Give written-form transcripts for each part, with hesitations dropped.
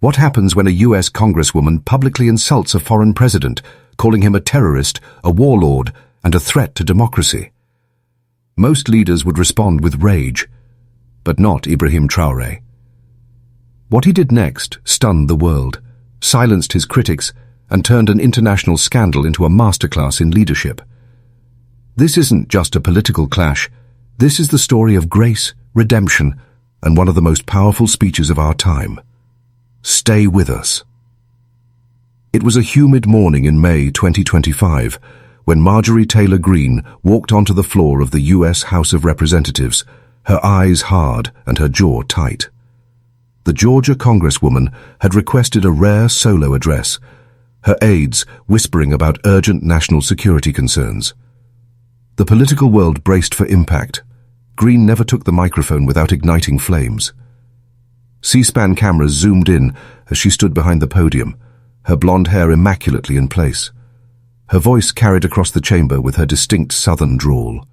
What happens when a US Congresswoman publicly insults a foreign president, calling him a terrorist, a warlord, and a threat to democracy? Most leaders would respond with rage, but not Ibrahim Traoré. What he did next stunned the world, silenced his critics, and turned an international scandal into a masterclass in leadership. This isn't just a political clash. This is the story of grace, redemption, and one of the most powerful speeches of our time. Stay with us. It was a humid morning in May 2025 when Marjorie Taylor Greene walked onto the floor of the US House of Representatives, her eyes hard and her jaw tight. The Georgia Congresswoman had requested a rare solo address, her aides whispering about urgent national security concerns. The political world braced for impact. Greene never took the microphone without igniting flames. C-SPAN cameras zoomed in as she stood behind the podium, her blonde hair immaculately in place. Her voice carried across the chamber with her distinct southern drawl.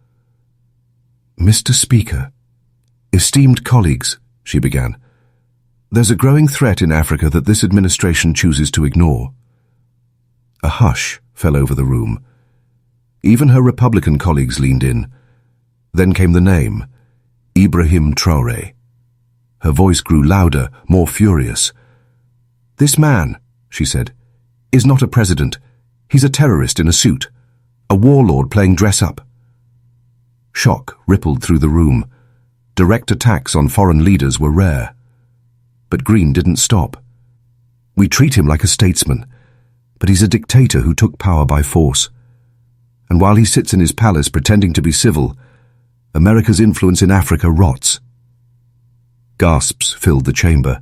"Mr. Speaker, esteemed colleagues," she began, "there's a growing threat in Africa that this administration chooses to ignore." A hush fell over the room. Even her Republican colleagues leaned in. Then came the name, Ibrahim Traoré. Her voice grew louder, more furious. "This man," she said, "is not a president. He's a terrorist in a suit, a warlord playing dress-up." Shock rippled through the room. Direct attacks on foreign leaders were rare. But Greene didn't stop. "We treat him like a statesman, but he's a dictator who took power by force. And while he sits in his palace pretending to be civil, America's influence in Africa rots." Gasps filled the chamber.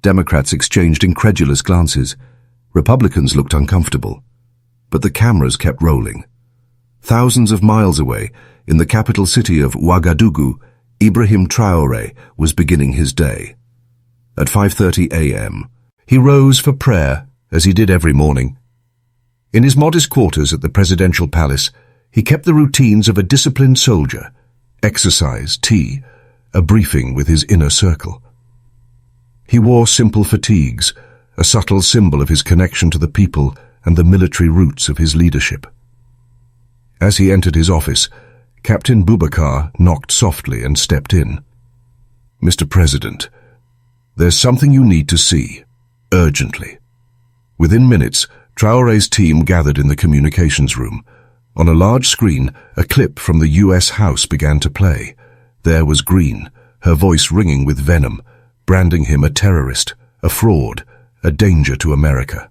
Democrats exchanged incredulous glances. Republicans looked uncomfortable. But the cameras kept rolling. Thousands of miles away, in the capital city of Ouagadougou, Ibrahim Traoré was beginning his day. At 5:30 a.m., he rose for prayer, as he did every morning. In his modest quarters at the presidential palace, he kept the routines of a disciplined soldier: exercise, tea, a briefing with his inner circle. He wore simple fatigues, a subtle symbol of his connection to the people and the military roots of his leadership. As he entered his office, Captain Boubacar knocked softly and stepped in. "Mr. President, there's something you need to see, urgently." Within minutes, Traoré's team gathered in the communications room. On a large screen, a clip from the US House began to play. There was Greene, her voice ringing with venom, branding him a terrorist, a fraud, a danger to America.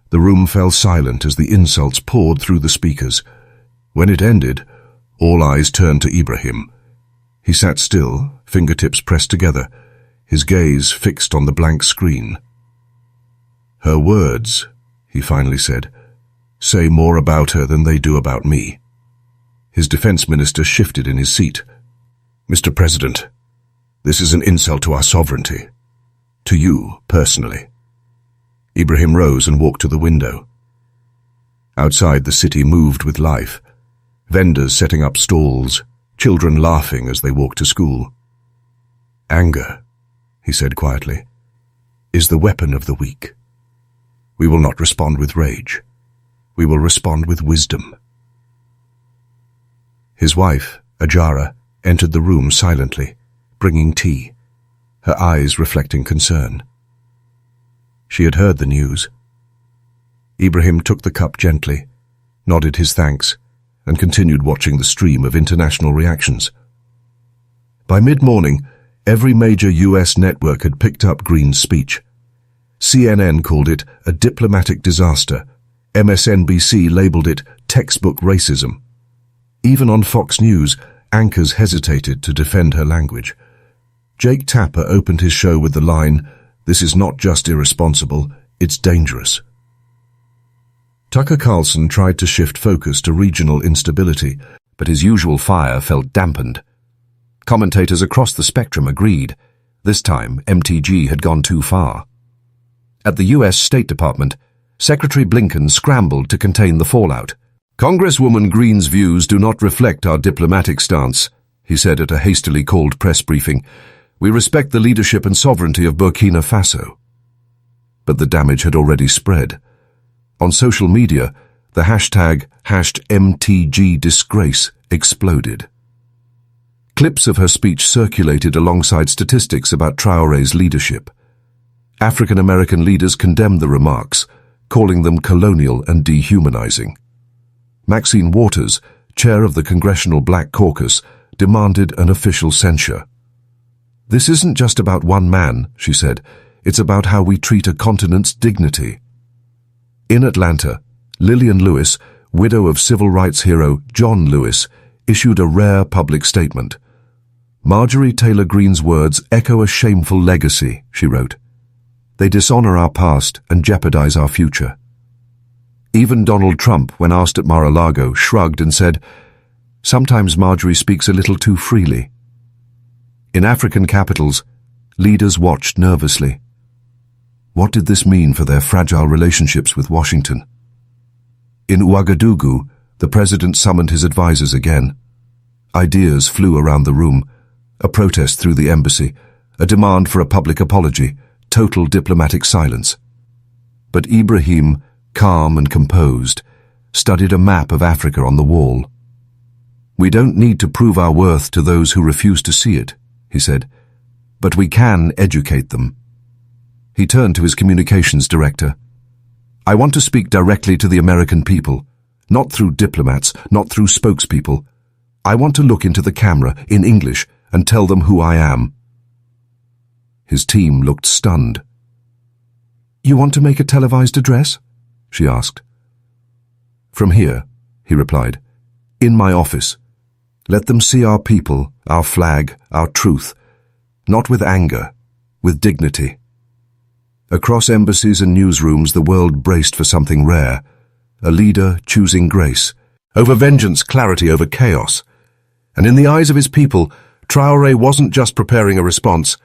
The room fell silent as the insults poured through the speakers. When it ended, all eyes turned to Ibrahim. He sat still, fingertips pressed together, his gaze fixed on the blank screen. "Her words," he finally said, "say more about her than they do about me." His defense minister shifted in his seat. "Mr. President, this is an insult to our sovereignty. To you, personally." Ibrahim rose and walked to the window. Outside, the city moved with life. Vendors setting up stalls, children laughing as they walked to school. "Anger," he said quietly, "is the weapon of the weak. We will not respond with rage. We will respond with wisdom." His wife, Ajara, entered the room silently, bringing tea, her eyes reflecting concern. She had heard the news. Ibrahim took the cup gently, nodded his thanks, and continued watching the stream of international reactions. By mid-morning, every major US network had picked up Greene's speech. CNN called it a diplomatic disaster. MSNBC labeled it textbook racism. Even on Fox News, anchors hesitated to defend her language. Jake Tapper opened his show with the line, "This is not just irresponsible, it's dangerous." Tucker Carlson tried to shift focus to regional instability, but his usual fire felt dampened. Commentators across the spectrum agreed. This time, MTG had gone too far. At the US State Department, Secretary Blinken scrambled to contain the fallout. "Congresswoman Greene's views do not reflect our diplomatic stance," he said at a hastily called press briefing. "We respect the leadership and sovereignty of Burkina Faso." but the damage had already spread. On social media, the hashtag #MTG exploded. Clips of her speech circulated alongside statistics about Traoré's leadership. African American leaders condemned the remarks, calling them colonial and dehumanizing. Maxine Waters, chair of the Congressional Black Caucus, demanded an official censure. "This isn't just about one man," she said. "It's about how we treat a continent's dignity." In Atlanta, Lillian Lewis, widow of civil rights hero John Lewis, issued a rare public statement. "Marjorie Taylor Greene's words echo a shameful legacy," she wrote. "They dishonor our past and jeopardize our future." Even Donald Trump, when asked at Mar-a-Lago, shrugged and said, "Sometimes Marjorie speaks a little too freely." In African capitals, leaders watched nervously. What did this mean for their fragile relationships with Washington? In Ouagadougou, the president summoned his advisers again. Ideas flew around the room: a protest through the embassy, a demand for a public apology, total diplomatic silence. But Ibrahim, calm and composed, studied a map of Africa on the wall. "We don't need to prove our worth to those who refuse to see it," he said, "but we can educate them." He turned to his communications director. "I want to speak directly to the American people, not through diplomats, not through spokespeople. I want to look into the camera in English and tell them who I am." His team looked stunned. "You want to make a televised address?" she asked. "From here," he replied, "in my office. Let them see our people, our flag, our truth, not with anger, with dignity." Across embassies and newsrooms, the world braced for something rare: a leader choosing grace over vengeance, clarity over chaos. And in the eyes of his people, Traoré wasn't just preparing a response.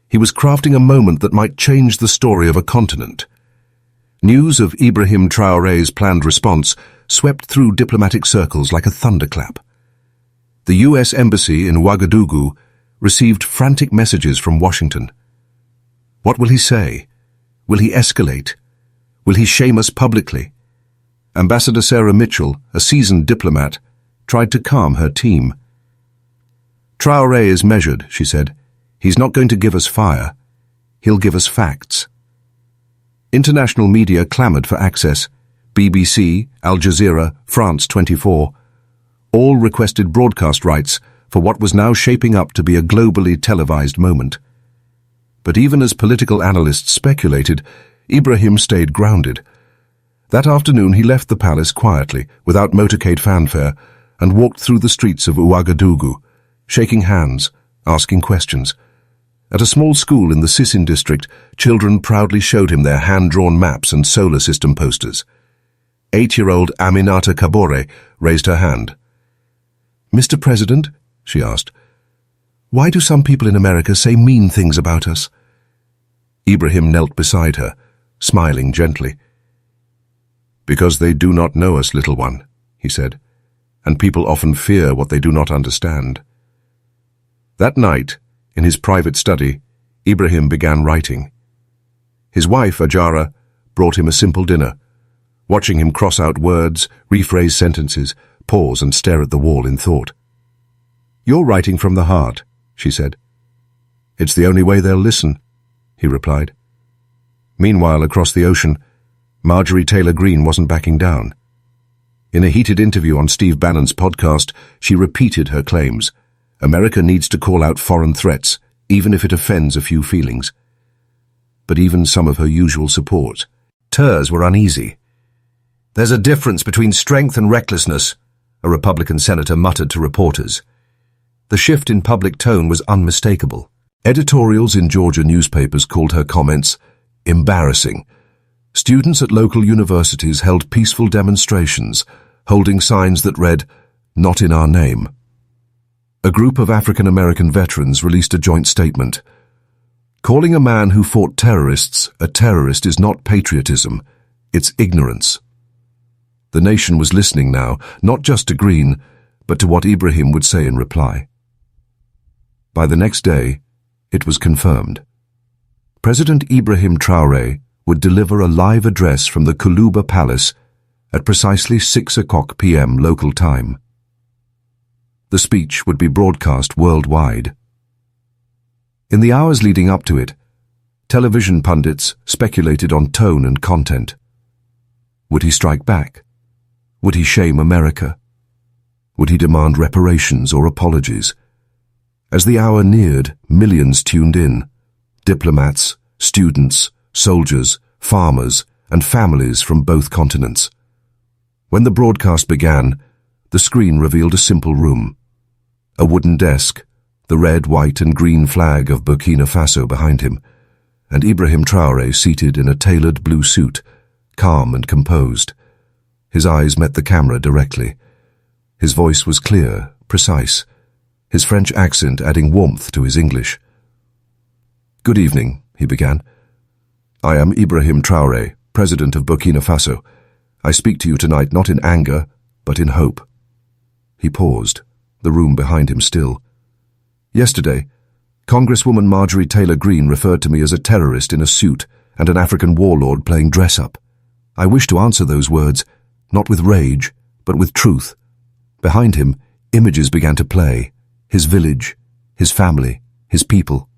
He was crafting a moment that might change the story of a continent. News of Ibrahim Traoré's planned response swept through diplomatic circles like a thunderclap. The U.S. Embassy in Ouagadougou received frantic messages from Washington. What will he say? Will he escalate? Will he shame us publicly? Ambassador Sarah Mitchell, a seasoned diplomat, tried to calm her team. "Traoré is measured," she said. "He's not going to give us fire. He'll give us facts." International media clamored for access. BBC, Al Jazeera, France 24, all requested broadcast rights for what was now shaping up to be a globally televised moment. But even as political analysts speculated, Ibrahim stayed grounded. That afternoon he left the palace quietly, without motorcade fanfare, and walked through the streets of Ouagadougou, shaking hands, asking questions. At a small school in the Sissine district, children proudly showed him their hand-drawn maps and solar system posters. 8-year-old Aminata Kabore raised her hand. "Mr. President," she asked, "why do some people in America say mean things about us?" Ibrahim knelt beside her, smiling gently. "Because they do not know us, little one," he said, "and people often fear what they do not understand." That night, in his private study, Ibrahim began writing. His wife, Ajara, brought him a simple dinner, watching him cross out words, rephrase sentences, pause and stare at the wall in thought. "You're writing from the heart," she said. "It's the only way they'll listen," he replied. Meanwhile, across the ocean, Marjorie Taylor Greene wasn't backing down. In a heated interview on Steve Bannon's podcast, she repeated her claims. America needs to call out foreign threats, even if it offends a few feelings. But even some of her usual support, TERs, were uneasy. "There's a difference between strength and recklessness," a Republican senator muttered to reporters. The shift in public tone was unmistakable. Editorials in Georgia newspapers called her comments embarrassing. Students at local universities held peaceful demonstrations, holding signs that read, "Not in our name." A group of African-American veterans released a joint statement. Calling a man who fought terrorists a terrorist is not patriotism, it's ignorance. The nation was listening now, not just to Greene, but to what Ibrahim would say in reply. By the next day, it was confirmed. President Ibrahim Traoré would deliver a live address from the Kuluba Palace at precisely 6 p.m. local time. The speech would be broadcast worldwide. In the hours leading up to it, television pundits speculated on tone and content. Would he strike back? Would he shame America? Would he demand reparations or apologies? As the hour neared, millions tuned in. Diplomats, students, soldiers, farmers, and families from both continents. When the broadcast began, the screen revealed a simple room. A wooden desk, the red, white, and green flag of Burkina Faso behind him, and Ibrahim Traoré seated in a tailored blue suit, calm and composed. His eyes met the camera directly. His voice was clear, precise, his French accent adding warmth to his English. "Good evening," he began. "I am Ibrahim Traoré, President of Burkina Faso. I speak to you tonight not in anger, but in hope." He paused, the room behind him still. "Yesterday, Congresswoman Marjorie Taylor Greene referred to me as a terrorist in a suit and an African warlord playing dress-up. I wish to answer those words, not with rage, but with truth." Behind him, images began to play. His village, his family, his people.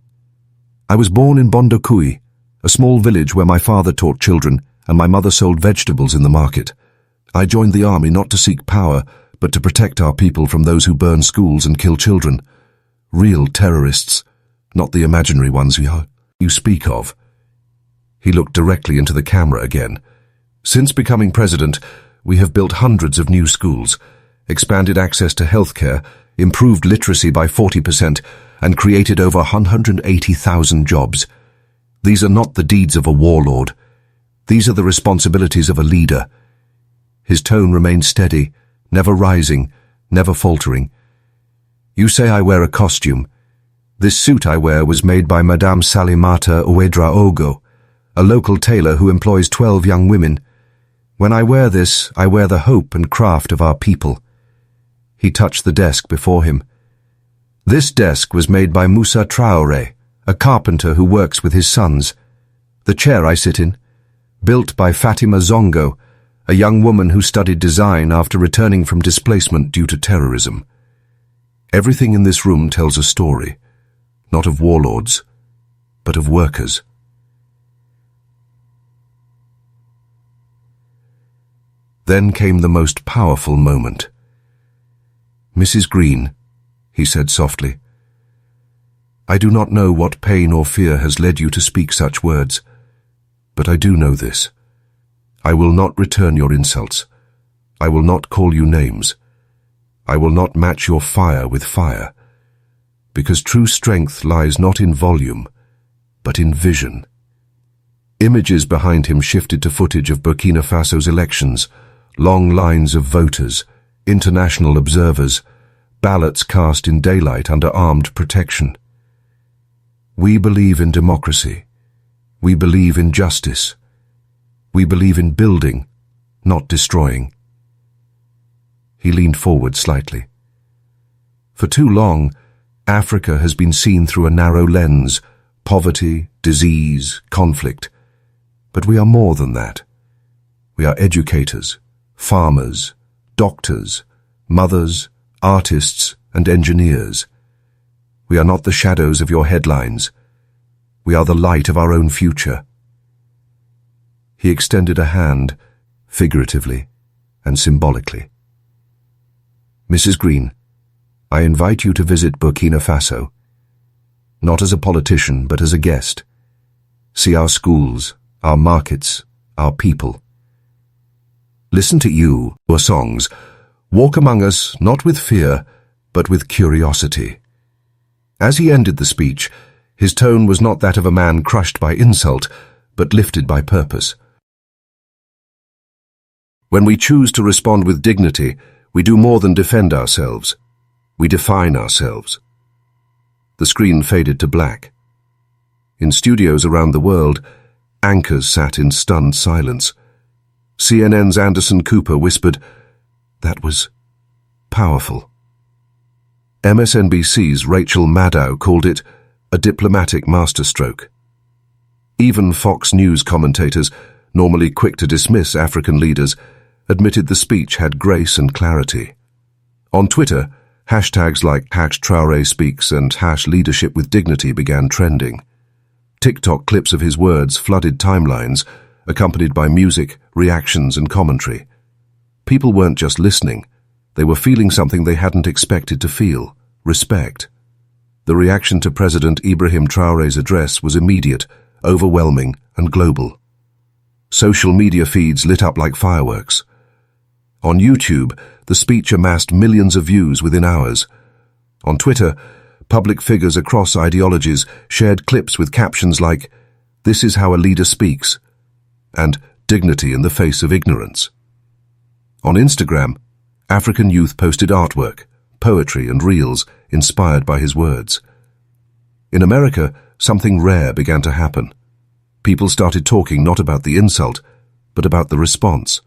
"I was born in Bondokui, a small village where my father taught children and my mother sold vegetables in the market. I joined the army not to seek power, but to protect our people from those who burn schools and kill children. Real terrorists, not the imaginary ones you speak of." He looked directly into the camera again. "Since becoming president, we have built hundreds of new schools, expanded access to healthcare, improved literacy by 40%, and created over 180,000 jobs. These are not the deeds of a warlord. These are the responsibilities of a leader." His tone remained steady, never rising, never faltering. "You say I wear a costume. This suit I wear was made by Madame Salimata Ouedraogo, a local tailor who employs 12 young women. When I wear this, I wear the hope and craft of our people." He touched the desk before him. "This desk was made by Moussa Traoré, a carpenter who works with his sons. The chair I sit in, built by Fatima Zongo, a young woman who studied design after returning from displacement due to terrorism. Everything in this room tells a story, not of warlords, but of workers." Then came the most powerful moment. "Mrs. Greene," he said softly, "I do not know what pain or fear has led you to speak such words, but I do know this. I will not return your insults. I will not call you names. I will not match your fire with fire, because true strength lies not in volume, but in vision." Images behind him shifted to footage of Burkina Faso's elections, long lines of voters, international observers, ballots cast in daylight under armed protection. "We believe in democracy. We believe in justice. We believe in building, not destroying." He leaned forward slightly. "For too long, Africa has been seen through a narrow lens, poverty, disease, conflict. But we are more than that. We are educators, farmers, doctors, mothers, artists, and engineers. We are not the shadows of your headlines. We are the light of our own future." He extended a hand, figuratively and symbolically. "Mrs. Greene, I invite you to visit Burkina Faso, not as a politician, but as a guest. See our schools, our markets, our people. Listen to your songs. Walk among us, not with fear, but with curiosity." As he ended the speech, his tone was not that of a man crushed by insult, but lifted by purpose. When we choose to respond with dignity, we do more than defend ourselves. We define ourselves. The screen faded to black. In studios around the world, anchors sat in stunned silence. CNN's Anderson Cooper whispered, "That was powerful." MSNBC's Rachel Maddow called it a diplomatic masterstroke. Even Fox News commentators, normally quick to dismiss African leaders, admitted the speech had grace and clarity. On Twitter, hashtags like #Traoré speaks and #leadership with dignity began trending. TikTok clips of his words flooded timelines, accompanied by music, reactions and commentary. People weren't just listening, they were feeling something they hadn't expected to feel: respect. The reaction to President Ibrahim Traoré's address was immediate, overwhelming and global. Social media feeds lit up like fireworks. On YouTube, the speech amassed millions of views within hours. On Twitter, public figures across ideologies shared clips with captions like, "This is how a leader speaks," and "Dignity in the face of ignorance." On Instagram, African youth posted artwork, poetry and reels inspired by his words. In America, something rare began to happen. People started talking not about the insult, but about the response.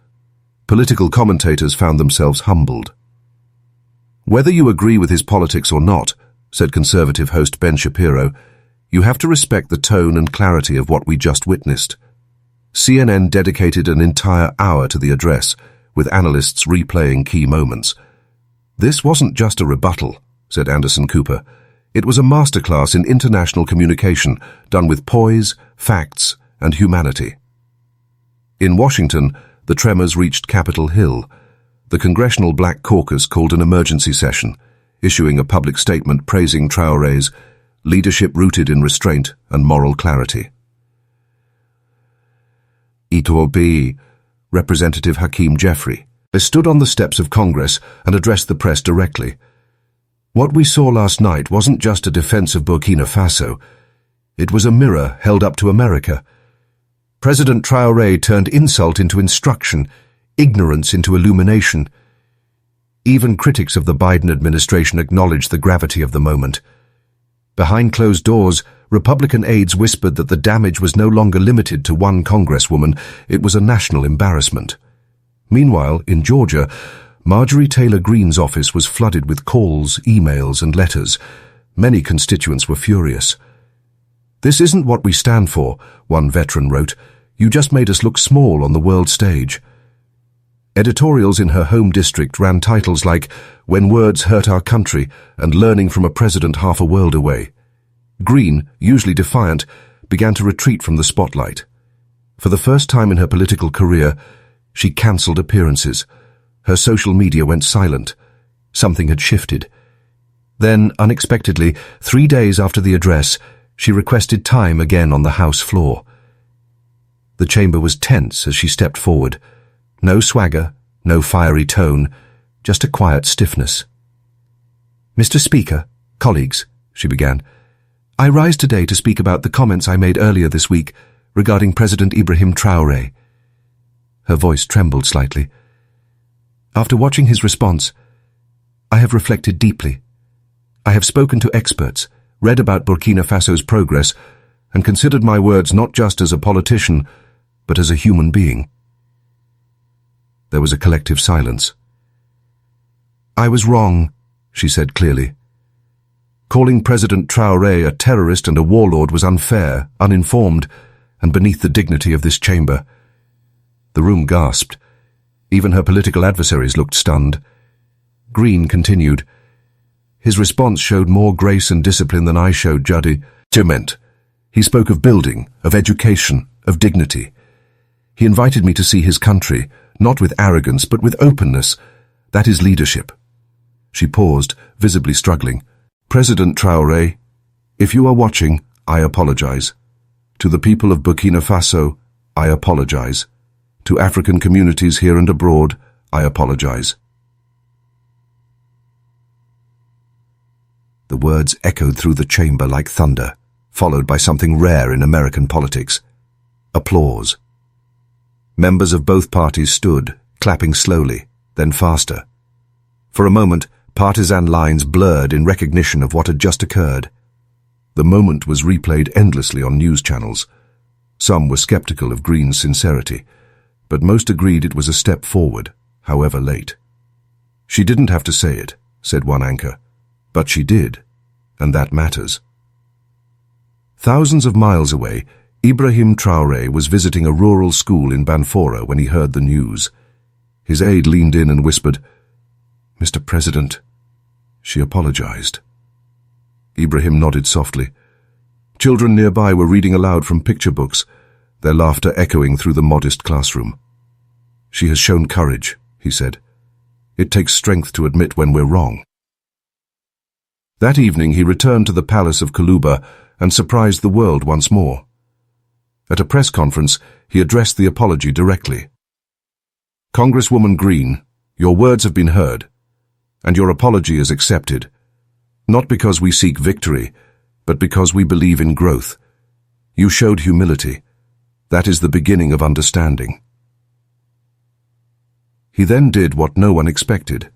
Political commentators found themselves humbled. "Whether you agree with his politics or not," said conservative host Ben Shapiro, "you have to respect the tone and clarity of what we just witnessed." CNN dedicated an entire hour to the address, with analysts replaying key moments. "This wasn't just a rebuttal," said Anderson Cooper. "It was a masterclass in international communication, done with poise, facts, and humanity." In Washington, the tremors reached Capitol Hill. The Congressional Black Caucus called an emergency session, issuing a public statement praising Traoré's leadership rooted in restraint and moral clarity. Ethiopia, Representative Hakeem Jeffrey, stood on the steps of Congress and addressed the press directly. "What we saw last night wasn't just a defense of Burkina Faso. It was a mirror held up to America. President Traoré turned insult into instruction, ignorance into illumination. Even critics of the Biden administration acknowledged the gravity of the moment. Behind closed doors, Republican aides whispered that the damage was no longer limited to one Congresswoman, it was a national embarrassment." Meanwhile, in Georgia, Marjorie Taylor Greene's office was flooded with calls, emails and letters. Many constituents were furious. "This isn't what we stand for," one veteran wrote. "You just made us look small on the world stage." Editorials in her home district ran titles like "When Words Hurt Our Country" and "Learning from a President Half a World Away." Greene, usually defiant, began to retreat from the spotlight. For the first time in her political career, she cancelled appearances. Her social media went silent. Something had shifted. Then, unexpectedly, 3 days after the address, she requested time again on the House floor. The chamber was tense as she stepped forward. No swagger, no fiery tone, just a quiet stiffness. "Mr. Speaker, colleagues," she began, "I rise today to speak about the comments I made earlier this week regarding President Ibrahim Traoré." Her voice trembled slightly. "After watching his response, I have reflected deeply. I have spoken to experts, read about Burkina Faso's progress, and considered my words not just as a politician, but as a human being." There was a collective silence. "I was wrong," she said clearly. "Calling President Traoré a terrorist and a warlord was unfair, uninformed, and beneath the dignity of this chamber." The room gasped. Even her political adversaries looked stunned. Greene continued, "His response showed more grace and discipline than I showed judgment. He spoke of building, of education, of dignity. He invited me to see his country, not with arrogance, but with openness. That is leadership." She paused, visibly struggling. "President Traoré, if you are watching, I apologize. To the people of Burkina Faso, I apologize. To African communities here and abroad, I apologize." The words echoed through the chamber like thunder, followed by something rare in American politics: applause. Members of both parties stood, clapping slowly, then faster. For a moment, partisan lines blurred in recognition of what had just occurred. The moment was replayed endlessly on news channels. Some were skeptical of Greene's sincerity, but most agreed it was a step forward, however late. "She didn't have to say it," said one anchor, "but she did, and that matters." Thousands of miles away, Ibrahim Traoré was visiting a rural school in Banfora when he heard the news. His aide leaned in and whispered, "Mr. President." She apologized. Ibrahim nodded softly. Children nearby were reading aloud from picture books, their laughter echoing through the modest classroom. "She has shown courage," he said. "It takes strength to admit when we're wrong." That evening he returned to the palace of Kuluba and surprised the world once more. At a press conference, he addressed the apology directly. "Congresswoman Greene, your words have been heard, and your apology is accepted, not because we seek victory, but because we believe in growth. You showed humility. That is the beginning of understanding." He then did what no one expected.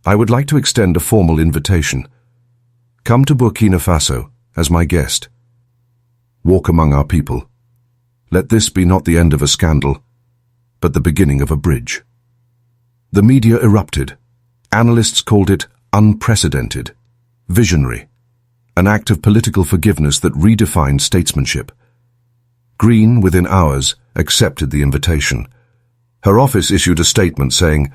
"I would like to extend a formal invitation. Come to Burkina Faso as my guest. Walk among our people. Let this be not the end of a scandal, but the beginning of a bridge." The media erupted. Analysts called it unprecedented, visionary, an act of political forgiveness that redefined statesmanship. Greene, within hours, accepted the invitation. Her office issued a statement saying,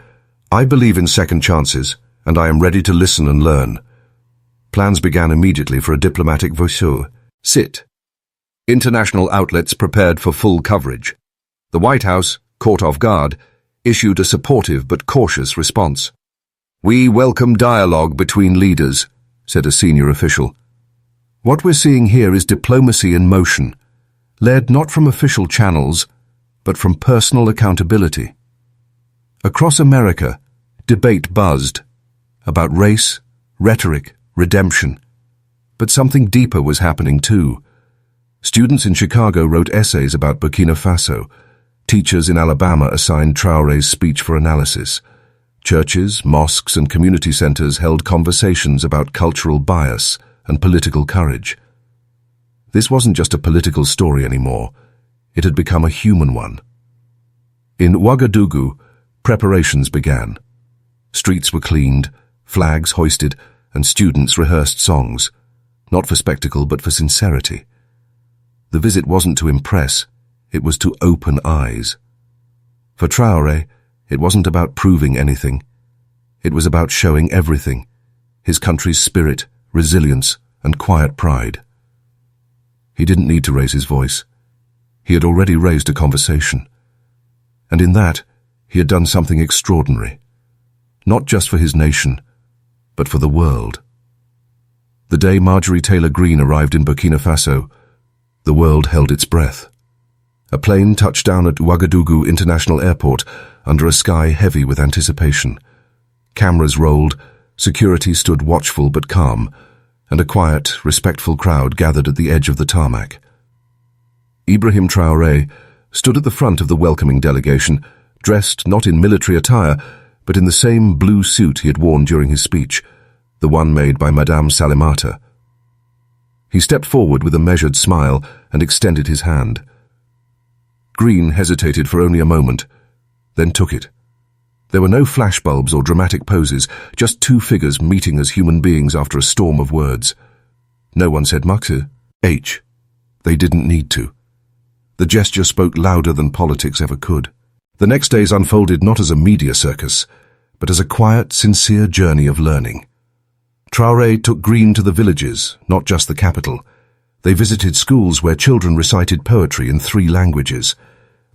"I believe in second chances, and I am ready to listen and learn." Plans began immediately for a diplomatic visit. International outlets prepared for full coverage. The White House, caught off guard, issued a supportive but cautious response. "We welcome dialogue between leaders," said a senior official. "What we're seeing here is diplomacy in motion, led not from official channels, but from personal accountability." Across America, debate buzzed about race, rhetoric, redemption. But something deeper was happening too. Students in Chicago wrote essays about Burkina Faso. Teachers in Alabama assigned Traoré's speech for analysis. Churches, mosques, and community centers held conversations about cultural bias and political courage. This wasn't just a political story anymore. It had become a human one. In Ouagadougou, preparations began. Streets were cleaned, flags hoisted, and students rehearsed songs, not for spectacle but for sincerity. The visit wasn't to impress, it was to open eyes. For Traoré, it wasn't about proving anything. It was about showing everything, his country's spirit, resilience, and quiet pride. He didn't need to raise his voice. He had already raised a conversation. And in that, he had done something extraordinary, not just for his nation, but for the world. The day Marjorie Taylor Greene arrived in Burkina Faso, the world held its breath. A plane touched down at Ouagadougou International Airport under a sky heavy with anticipation. Cameras rolled, security stood watchful but calm, and a quiet, respectful crowd gathered at the edge of the tarmac. Ibrahim Traoré stood at the front of the welcoming delegation, dressed not in military attire, but in the same blue suit he had worn during his speech, the one made by Madame Salimata. He stepped forward with a measured smile and extended his hand. Greene hesitated for only a moment, then took it. There were no flashbulbs or dramatic poses, just two figures meeting as human beings after a storm of words. No one said Maxi. H. They didn't need to. The gesture spoke louder than politics ever could. The next days unfolded not as a media circus, but as a quiet, sincere journey of learning. Traoré took Greene to the villages, not just the capital. They visited schools where children recited poetry in 3 languages.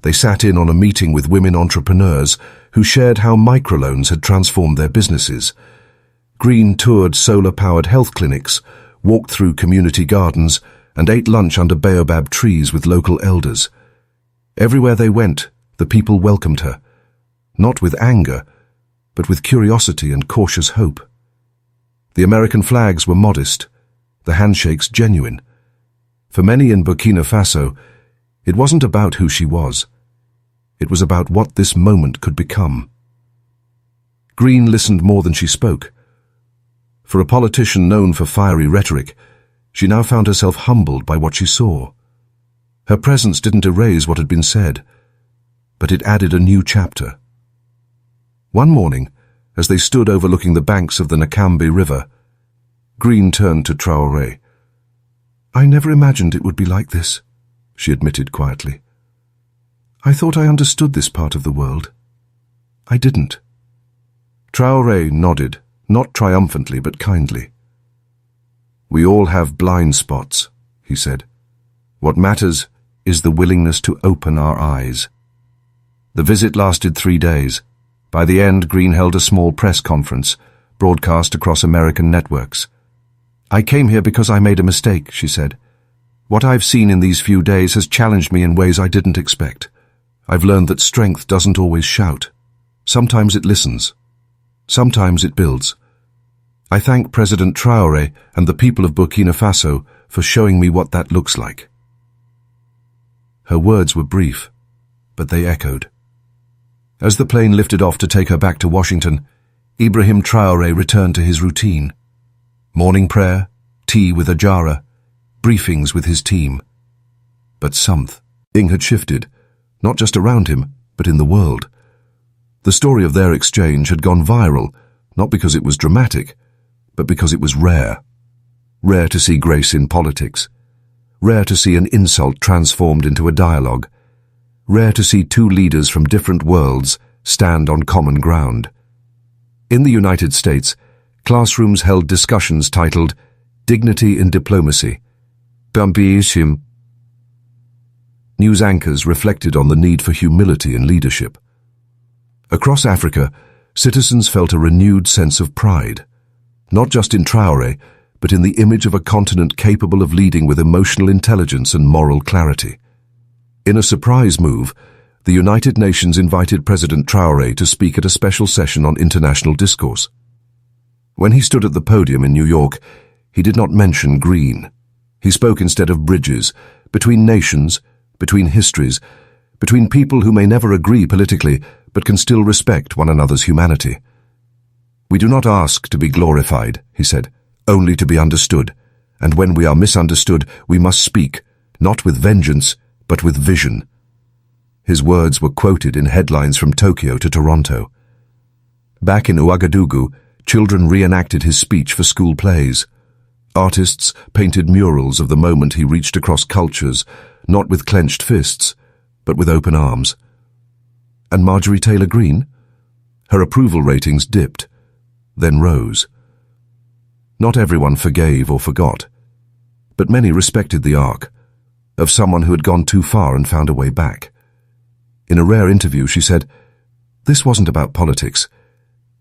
They sat in on a meeting with women entrepreneurs who shared how microloans had transformed their businesses. Greene toured solar-powered health clinics, walked through community gardens, and ate lunch under baobab trees with local elders. Everywhere they went, the people welcomed her, not with anger, but with curiosity and cautious hope. The American flags were modest, the handshakes genuine. For many in Burkina Faso, it wasn't about who she was. It was about what this moment could become. Greene listened more than she spoke. For a politician known for fiery rhetoric, she now found herself humbled by what she saw. Her presence didn't erase what had been said, but it added a new chapter. One morning, as they stood overlooking the banks of the Nakambi River, Greene turned to Traoré. "I never imagined it would be like this," she admitted quietly. I thought I understood this part of the world. I didn't. Traoré nodded, not triumphantly but kindly. We all have blind spots, he said. What matters is the willingness to open our eyes. The visit lasted 3 days. By the end, Greene held a small press conference, broadcast across American networks. I came here because I made a mistake, she said. What I've seen in these few days has challenged me in ways I didn't expect. I've learned that strength doesn't always shout. Sometimes it listens. Sometimes it builds. I thank President Traoré and the people of Burkina Faso for showing me what that looks like. Her words were brief, but they echoed. As the plane lifted off to take her back to Washington, Ibrahim Traoré returned to his routine. Morning prayer, tea with Ajara, briefings with his team. But something had shifted, not just around him, but in the world. The story of their exchange had gone viral, not because it was dramatic, but because it was rare. Rare to see grace in politics. Rare to see an insult transformed into a dialogue. Rare to see two leaders from different worlds stand on common ground. In the United States, classrooms held discussions titled Dignity in Diplomacy. News anchors reflected on the need for humility in leadership. Across Africa, citizens felt a renewed sense of pride, not just in Traoré, but in the image of a continent capable of leading with emotional intelligence and moral clarity. In a surprise move, the United Nations invited President Traoré to speak at a special session on international discourse. When he stood at the podium in New York, he did not mention Greene. He spoke instead of bridges, between nations, between histories, between people who may never agree politically but can still respect one another's humanity. We do not ask to be glorified, he said, only to be understood, and when we are misunderstood, we must speak, not with vengeance, but with vision. His words were quoted in headlines from Tokyo to Toronto. Back in Ouagadougou, children reenacted his speech for school plays. Artists painted murals of the moment he reached across cultures, not with clenched fists, but with open arms. And Marjorie Taylor Greene? Her approval ratings dipped, then rose. Not everyone forgave or forgot, but many respected the arc of someone who had gone too far and found a way back. In a rare interview, she said, "This wasn't about politics.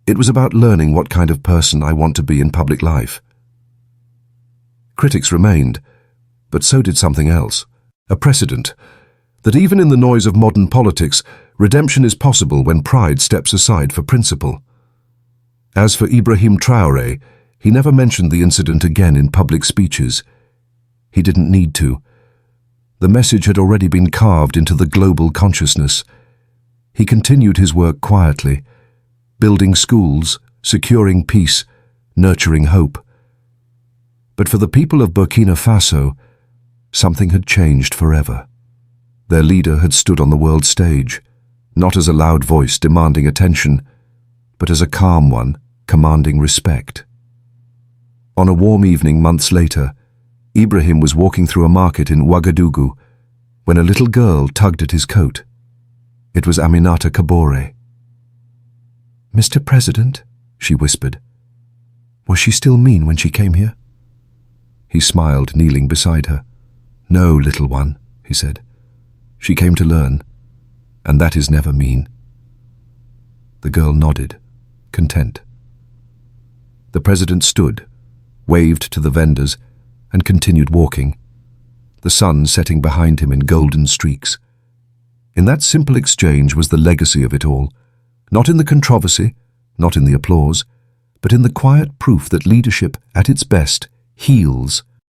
It was about learning what kind of person I want to be in public life." Critics remained, but so did something else, a precedent, that even in the noise of modern politics, redemption is possible when pride steps aside for principle. As for Ibrahim Traoré, he never mentioned the incident again in public speeches. He didn't need to. The message had already been carved into the global consciousness. He continued his work quietly, building schools, securing peace, nurturing hope. But for the people of Burkina Faso, something had changed forever. Their leader had stood on the world stage, not as a loud voice demanding attention, but as a calm one commanding respect. On a warm evening months later, Ibrahim was walking through a market in Ouagadougou when a little girl tugged at his coat. It was Aminata Kabore. "Mr. President," she whispered. "Was she still mean when she came here?" He smiled, kneeling beside her. "No, little one," he said. "She came to learn, and that is never mean." The girl nodded, content. The president stood, waved to the vendors, and continued walking, the sun setting behind him in golden streaks. In that simple exchange was the legacy of it all, not in the controversy, not in the applause, but in the quiet proof that leadership, at its best, heals